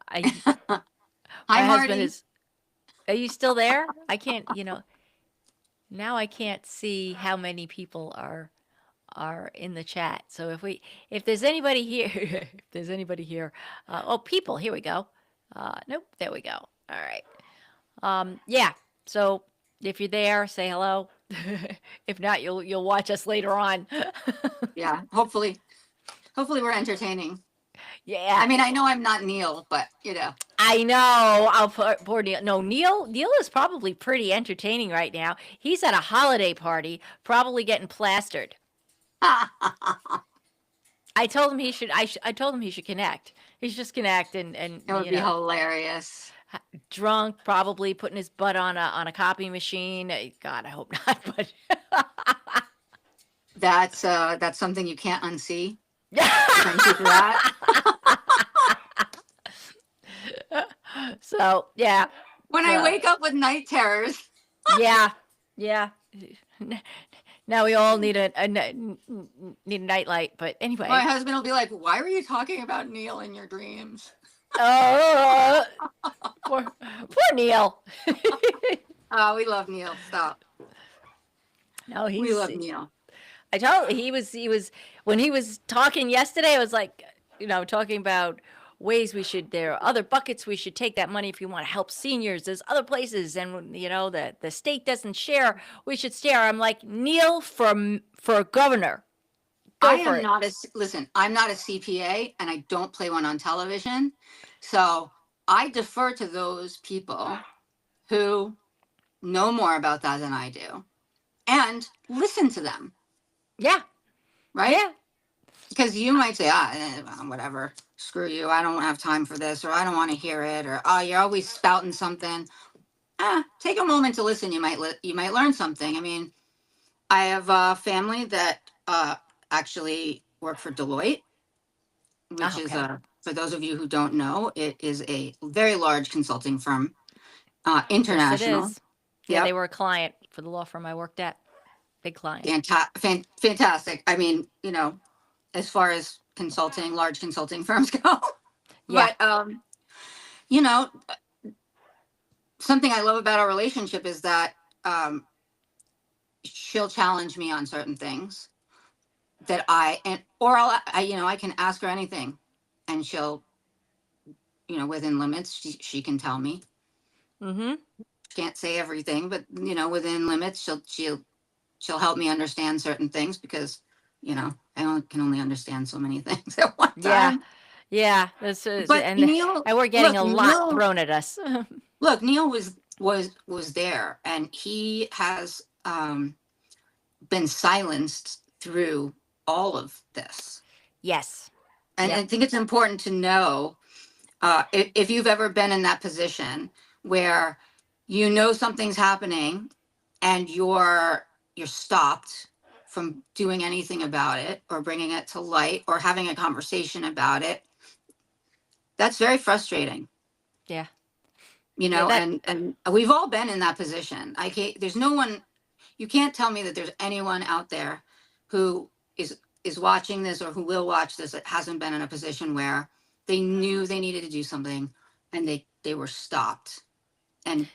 I Hi, My husband Marty. is. Are you still there? I can't. Now I can't see how many people are in the chat. So if there's anybody here, if there's anybody here, oh, people, here we go. Nope, there we go. All right. Yeah. So if you're there, say hello. If not, you'll watch us later on. Yeah, hopefully we're entertaining. Yeah. I mean, I know I'm not Neil, but I know. I'll put poor Neil. No, Neil is probably pretty entertaining right now. He's at a holiday party, probably getting plastered. it I told him he should. I told him he should connect. He should just connect and would be hilarious. drunk, probably putting his butt on a copy machine. God, I hope not. But That's something you can't unsee. Thank you for that. so yeah, When I so wake up with night terrors, yeah, yeah. Now we all need need a nightlight. But my anyway, husband will be like, "Why were you talking about Neil in your dreams?" oh, poor Neil. Oh, we love Neil. Stop. No, We he's. love Neil. I told he was when he was talking yesterday. I was like, talking about ways there are other buckets we should take that money if you want to help seniors. There's other places, and that the state doesn't share. We should share. I'm like Neil for governor. I Go for am it. not listen, I'm not a CPA and I don't play one on television. So I defer to those people who know more about that than I do and listen to them, Yeah, right? yeah, Because you might say, whatever, screw you. I don't have time for this, or I don't want to hear it, or oh, you're always spouting something. Take a moment to listen. You might learn something. I mean, I have a family that actually work for Deloitte, which oh, is okay. for those of you who don't know, it is a very large consulting firm, Yes, it international. is. Yeah, they Yep, were a client for the law firm I worked at. Big client. fantastic. I mean, as far as large consulting firms go, Yeah, but you know, something I love about our relationship is that she'll challenge me on certain things, that I and or I can ask her anything, and she'll, within limits, she can tell me. Mm-hmm. Can't say everything, but within limits, she'll help me understand certain things, because can only understand so many things at one Yeah. time. Yeah. This is, But Neil, and we're getting look, a lot thrown at us. Neil was there, and he has been silenced through all of this. Yes. And Yep. I think it's important to know, if you've ever been in that position where something's happening, and you're stopped from doing anything about it, or bringing it to light, or having a conversation about it. That's very frustrating. Yeah. Yeah. That. And we've all been in that position. I can't There's no one, you can't tell me that there's anyone out there who is watching this, or who will watch this, that hasn't been in a position where they knew they needed to do something, and they were stopped. And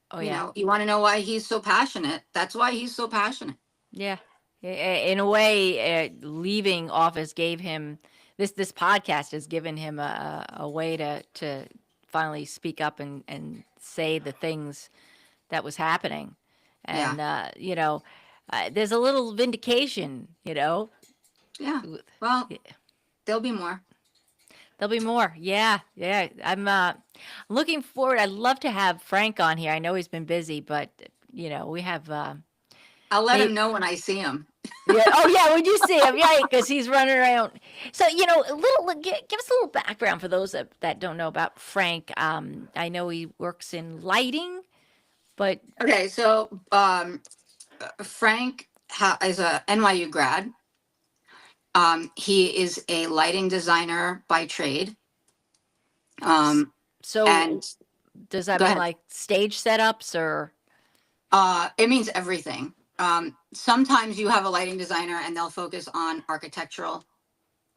Oh yeah. you want to know why he's so passionate? That's why he's so passionate. Yeah. In a way, leaving office gave him this podcast has given him a way to finally speak up and say the things that was happening, Yeah. and there's a little vindication. Yeah. Well, there'll be more. There'll be more. Yeah, yeah. I'm looking forward. I'd love to have Frank on here. I know he's been busy, but we have. I'll let him Maybe, know when I see him. yeah. Oh, yeah. When you see him, right? Because he's running around. So give us a little background for those that don't know about Frank. I know he works in lighting, but Okay, so Frank is a NYU grad. He is a lighting designer by trade. so And does that go mean ahead. like stage setups or? It means everything. Sometimes you have a lighting designer, and they'll focus on architectural,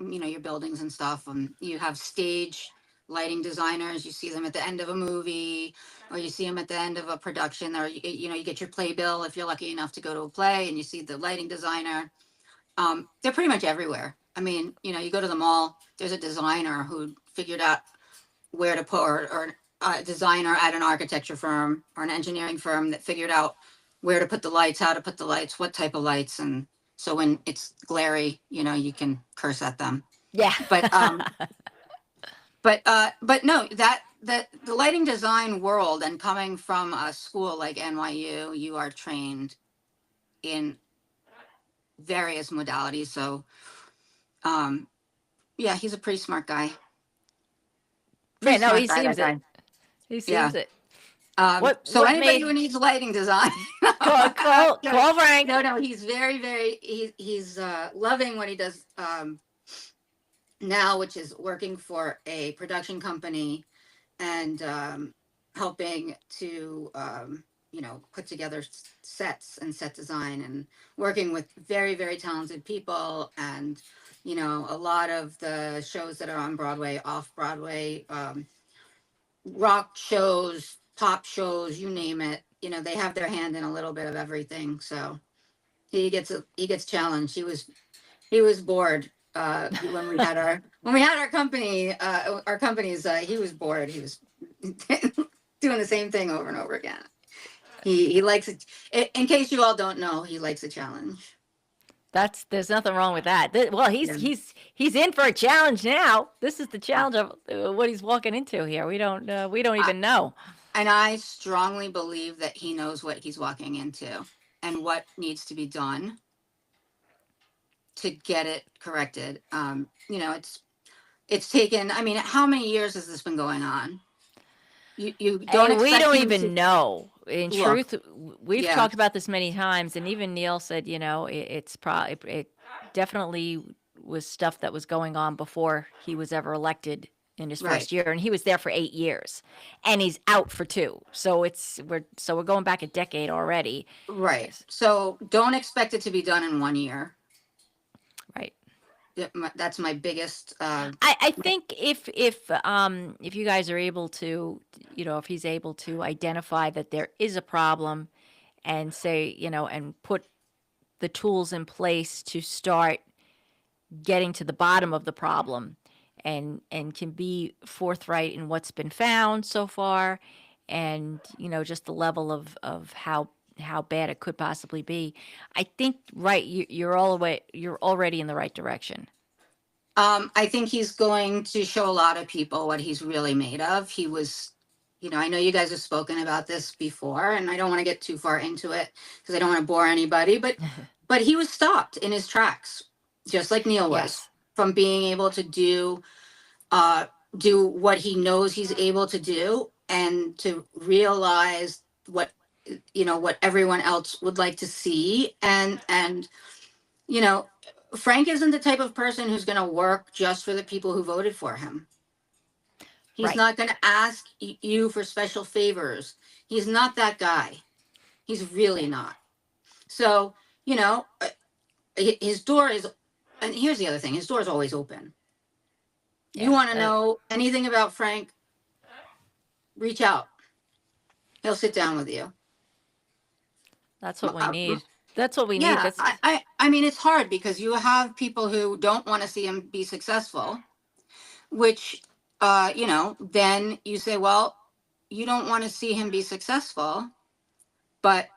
your buildings and stuff. You have stage lighting designers. You see them at the end of a movie, or you see them at the end of a production, or you get your playbill if you're lucky enough to go to a play, and you see the lighting designer. They're pretty much everywhere. I mean, you go to the mall, there's a designer who figured out where to put, or a designer at an architecture firm or an engineering firm that figured out where to put the lights, how to put the lights, what type of lights. And so when it's glary, you can curse at them. Yeah. But but no, that the lighting design world, and coming from a school like NYU, you are trained in various modalities. So yeah, he's a pretty smart guy. Yeah. Pretty No, he smart guy, that seems it. guy. He Yeah. seems it. So What anybody who made needs lighting design, call Frank? no, he's very, very, he's loving what he does now, which is working for a production company, and helping to put together sets and set design, and working with very, very talented people. And a lot of the shows that are on Broadway, off Broadway, rock shows, pop shows, you name it. They have their hand in a little bit of everything. So he gets challenged. He was bored when we had our company, our companies. He was bored. He was doing the same thing over and over again. He likes it. In case you all don't know, he likes a challenge. There's nothing wrong with that. Well, Yeah. he's in for a challenge now. This is the challenge of what he's walking into here. We don't I, even know. and I strongly believe that he knows what he's walking into, and what needs to be done to get it corrected. It's taken. I mean, how many years has this been going on? You don't And we expect don't him to even know. In look. truth, we've Yeah, talked about this many times, and even Neil said, it's probably it definitely was stuff that was going on before he was ever elected in his right, first year, and he was there for 8 years, and he's out for 2. So we're going back a decade already. right. So don't expect it to be done in 1 year. Right. That's my biggest. I think if you guys are able to, if he's able to identify that there is a problem, and say, and put the tools in place to start getting to the bottom of the problem, and can be forthright in what's been found so far, and just the level of how bad it could possibly be. I think, right, you're already in the right direction. I think he's going to show a lot of people what he's really made of. He was, I know you guys have spoken about this before, and I don't want to get too far into it because I don't want to bore anybody, but he was stopped in his tracks, just like Neil was, Yes. from being able to uh, do what he knows he's able to do, and to realize what everyone else would like to see. And you know Frank isn't the type of person who's going to work just for the people who voted for him. He's Right. not going to ask you for special favors. He's not that guy. He's really Yeah. not. So, his door is, and here's the other thing, his door is always open. You Yeah. want to know anything about Frank, reach out. He'll sit down with you. That's what we need. That's what we need. Yeah, That's I mean, it's hard because you have people who don't want to see him be successful, which, then you say, well, you don't want to see him be successful, but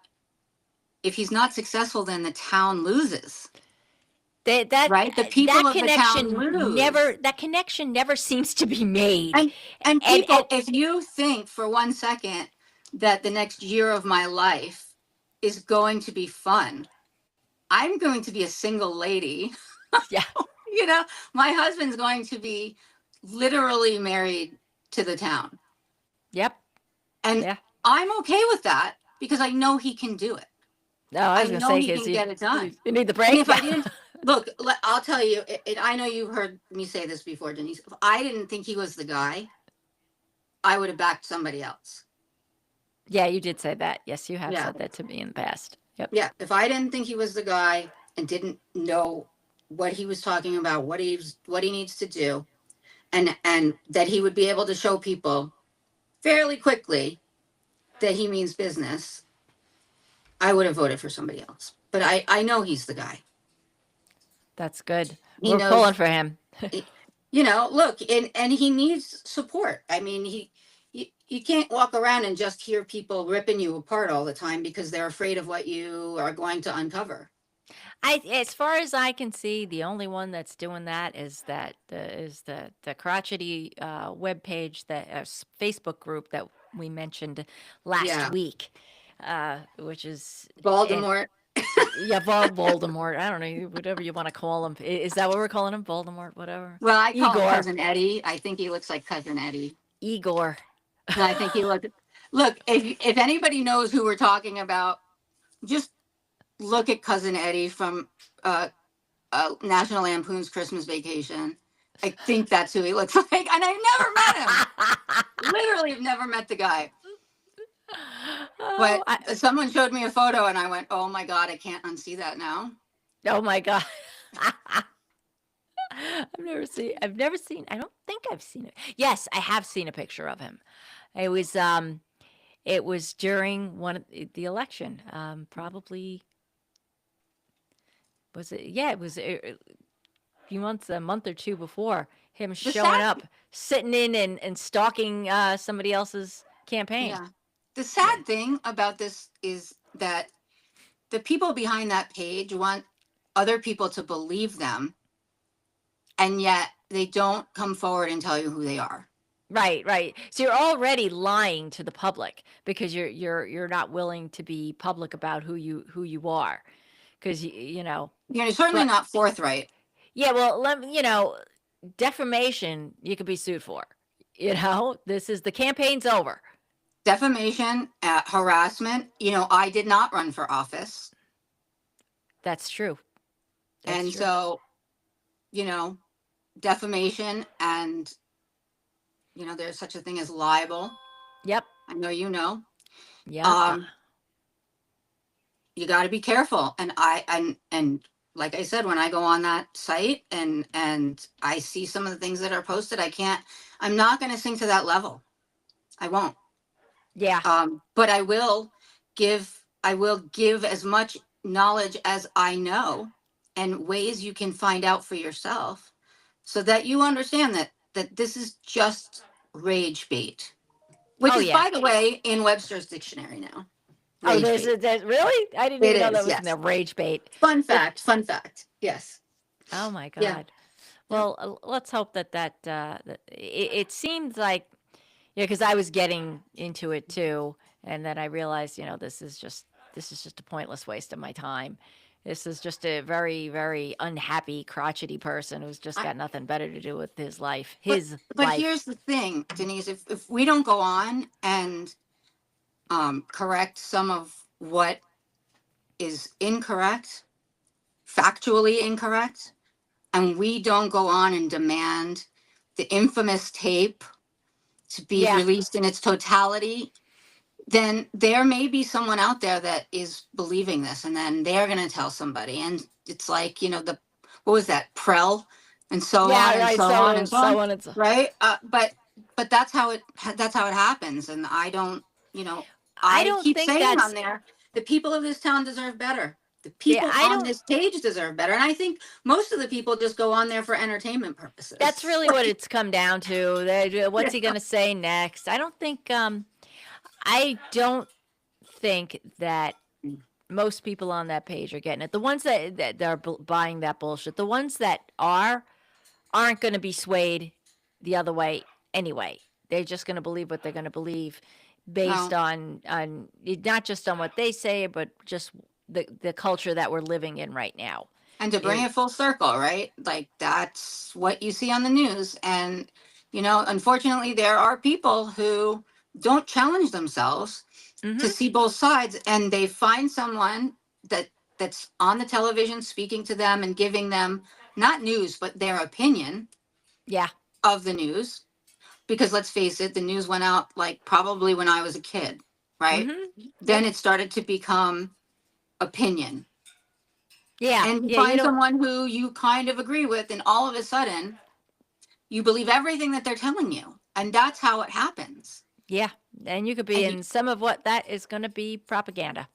if he's not successful, then the town loses, right? The people that of the town connection lose. never seems to be made. And And people, if you think for 1 second that the next year of my life is going to be fun, I'm going to be a single lady. yeah. My husband's going to be literally married to the town. Yep. And Yeah. I'm okay with that because I know he can do it. No, I I was gonna know say, he because can get it done. you need the And break. if I didn't, look, I'll tell you, and I know you've heard me say this before, Denise. If I didn't think he was the guy, I would have backed somebody else. Yeah, you did say that. Yes, you have Yeah. said that to me in the past. Yep. Yeah. If I didn't think he was the guy and didn't know what he was talking about, what he needs to do, and that he would be able to show people fairly quickly that he means business, I would have voted for somebody else. But I know he's the guy. That's good. He We're pulling knows, for him. look, and he needs support. I mean, you can't walk around and just hear people ripping you apart all the time because they're afraid of what you are going to uncover. As far as I can see, the only one that's doing that is the crotchety web page, that Facebook group that we mentioned last Yeah. week, which is Voldemort. Yeah, Voldemort. I don't know, whatever you want to call him. Is that what we're calling him? Voldemort, whatever. Well, I call him Igor. Cousin Eddie. I think he looks like Cousin Eddie. Igor. And I think he look. If anybody knows who we're talking about, just look at Cousin Eddie from National Lampoon's Christmas Vacation. I think that's who he looks like, and I've never met him. Literally, have never met the guy. But someone showed me a photo, and I went, "Oh my God, I can't unsee that now." Oh my God. I've never seen. I don't think I've seen it. Yes, I have seen a picture of him. It was during one of the election. Probably was it? Yeah, it was a few months, a month or two before him showing up, sitting in and stalking somebody else's campaign. Yeah. The sad thing about this is that the people behind that page want other people to believe them, and yet they don't come forward and tell you who they are. Right. So you're already lying to the public because you're not willing to be public about who you are, because You're certainly not forthright. Yeah, well, defamation you could be sued for. This is, the campaign's over. Defamation, harassment. I did not run for office. That's true. That's true. So, defamation, and there's such a thing as libel. Yep. I know you know. Yeah. You got to be careful, and like I said, when I go on that site and I see some of the things that are posted, I'm not going to sink to that level. I won't. Yeah. But I will give as much knowledge as I know and ways you can find out for yourself so that you understand that this is just rage bait, which Oh is, yeah. by the way, in Webster's dictionary now. Oh, Rage bait. there's really? I didn't It even know that is, was in the yes. rage bait. Fun It. fact, fun fact. Yes. Oh my Yeah. God. Yep. Well, let's hope that it seems like, yeah, because I was getting into it too, and then I realized, this is just a pointless waste of my time. This is just a very, very unhappy, crotchety person who's just I, got nothing better to do with his life. but His but life. here's the thing, Denise. If we don't go on and correct some of what is incorrect, factually incorrect, and we don't go on and demand the infamous tape to be Yeah. released in its totality, then there may be someone out there that is believing this, and then they're going to tell somebody. And it's like, the, what was that, Prel, and so on Yeah, and right. so So on on, and so on, so on. It's. right? But that's how it happens. And I don't, I I don't keep think saying on that's. there, the people of this town deserve better. The Yeah, people I on don't. this page deserve better. And I think most of the people just go on there for entertainment That's purposes. really what it's come down to. What's he going to say next? I don't think. I don't think that most people on that page are getting it. The ones that are buying that bullshit, the ones that aren't going to be swayed the other way anyway. They're just going to believe what they're going to believe based Well, on not just on what they say, but just the culture that we're living in right now. and to bring It, it full circle, right? Like that's what you see on the news. And, unfortunately, there are people who don't challenge themselves to mm-hmm. see both sides, and they find someone that's on the television speaking to them and giving them not news, but their opinion Yeah. of the news. Because let's face it, the news went out like probably when I was a kid, right? Mm-hmm. Then Yep. it started to become opinion. Yeah. And you Yeah. You find don't. someone who you kind of agree with, and all of a sudden you believe everything that they're telling you. And that's how it happens. Yeah. And you could be And in some of what that is going to be propaganda.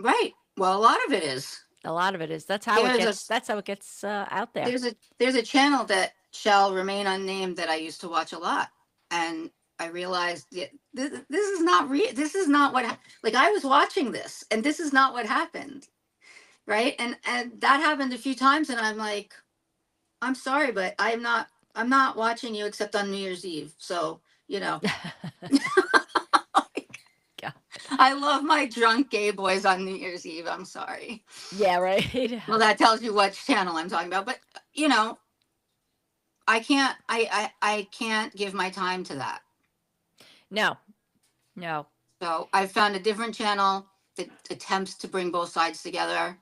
right. Well, a lot of it is. A lot of it is. That's how it There's a gets. That's how it gets out there. there's a channel that shall remain unnamed that I used to watch a lot. And I realized this is not real. This is not what like I was watching this and this is not what happened. Right? And that happened a few times and I'm like, I'm sorry, but I'm not watching you except on New Year's Eve. So, God. I love my drunk gay boys on New Year's Eve. I'm sorry. Yeah. Right. Well, that tells you what channel I'm talking about. But I can't give my time to that. No. No. So I found a different channel that attempts to bring both sides together.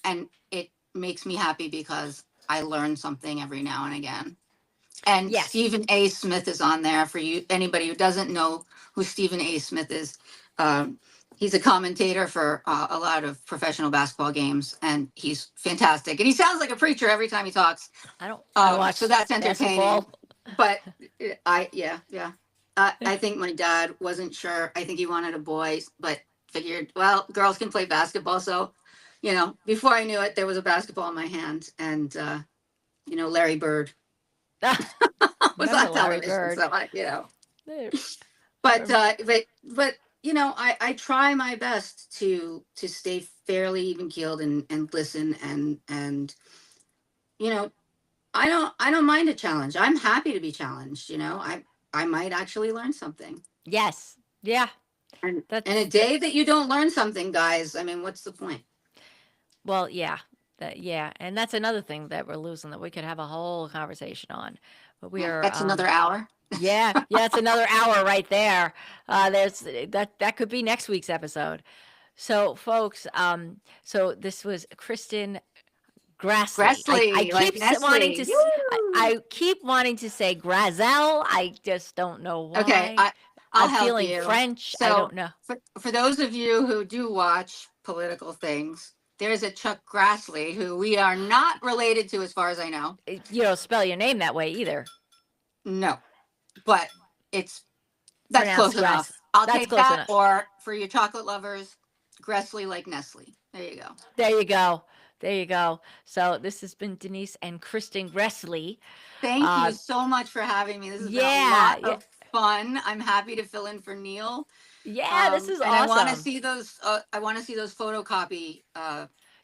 And it makes me happy because I learn something every now and again. And Yes. Stephen A. Smith is on there for you. Anybody who doesn't know who Stephen A. Smith is, he's a commentator for a lot of professional basketball games, and he's fantastic. And he sounds like a preacher every time he talks. I don't watch So that's entertaining. basketball. But yeah. I think my dad wasn't sure. I think he wanted a boy, but figured, well, girls can play basketball. So, before I knew it, there was a basketball in my hand, and Larry Bird was Remember on Larry television. Bird? So but I try my best to stay fairly even keeled and listen and I don't mind a challenge. I'm happy to be challenged. I might actually learn something. Yes. Yeah. And a day that you don't learn something, guys, I mean, what's the point? Well, yeah. Yeah. And that's another thing that we're losing that we could have a whole conversation on. But we are. That's another hour. Yeah. Yeah. It's another hour right there. There's that could be next week's episode. So, folks, so this was Kristen Grassley. I like keep Nestle. wanting to. I keep wanting to say Grazel. I just don't know why. Okay, I'll I'm help feeling you. French. So I don't know. For those of you who do watch political things, there's a Chuck Grassley who we are not related to, as far as I know. You don't spell your name that way either. No, but that's Pronounced close enough. I'll That's take close that. enough. Or for your chocolate lovers, Gressley like Nestle. There you go. There you go. There you go. So this has been Denise and Kristen Gressley. Thank you Uh, so much for having me. This has been a yeah, lot yeah, of fun. I'm happy to fill in for Neil. yeah. This is And I want to awesome. see those. I want to see those photocopy.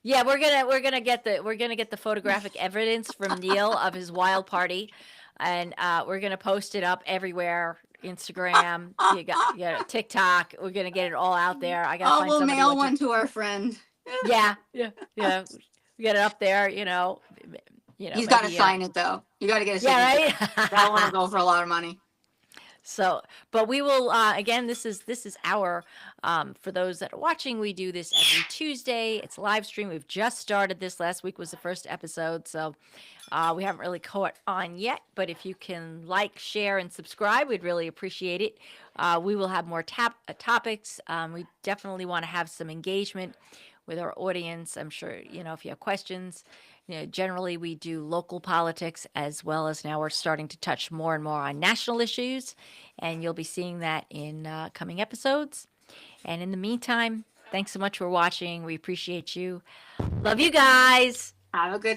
Yeah, we're gonna get the photographic evidence from Neil of his wild party, and we're gonna post it up everywhere. Instagram, you got TikTok. We're gonna get it all out there. I gotta Oh, find we'll somebody mail what to. one to our friend. Yeah, yeah, yeah. Get it up there. He's got to Maybe. sign it though. You got to get a Yeah, signature. That one will right. go for a lot of money. So, but we will again. This is our for those that are watching. We do this every Tuesday. It's a live stream. We've just started this. Last week was the first episode, so we haven't really caught on yet. But if you can like, share, and subscribe, we'd really appreciate it. We will have more topics. We definitely want to have some engagement with our audience. I'm sure if you have questions. Generally we do local politics as well as now we're starting to touch more and more on national issues, and you'll be seeing that in coming episodes. And in the meantime, thanks so much for watching. We appreciate you. Love you guys. Have a good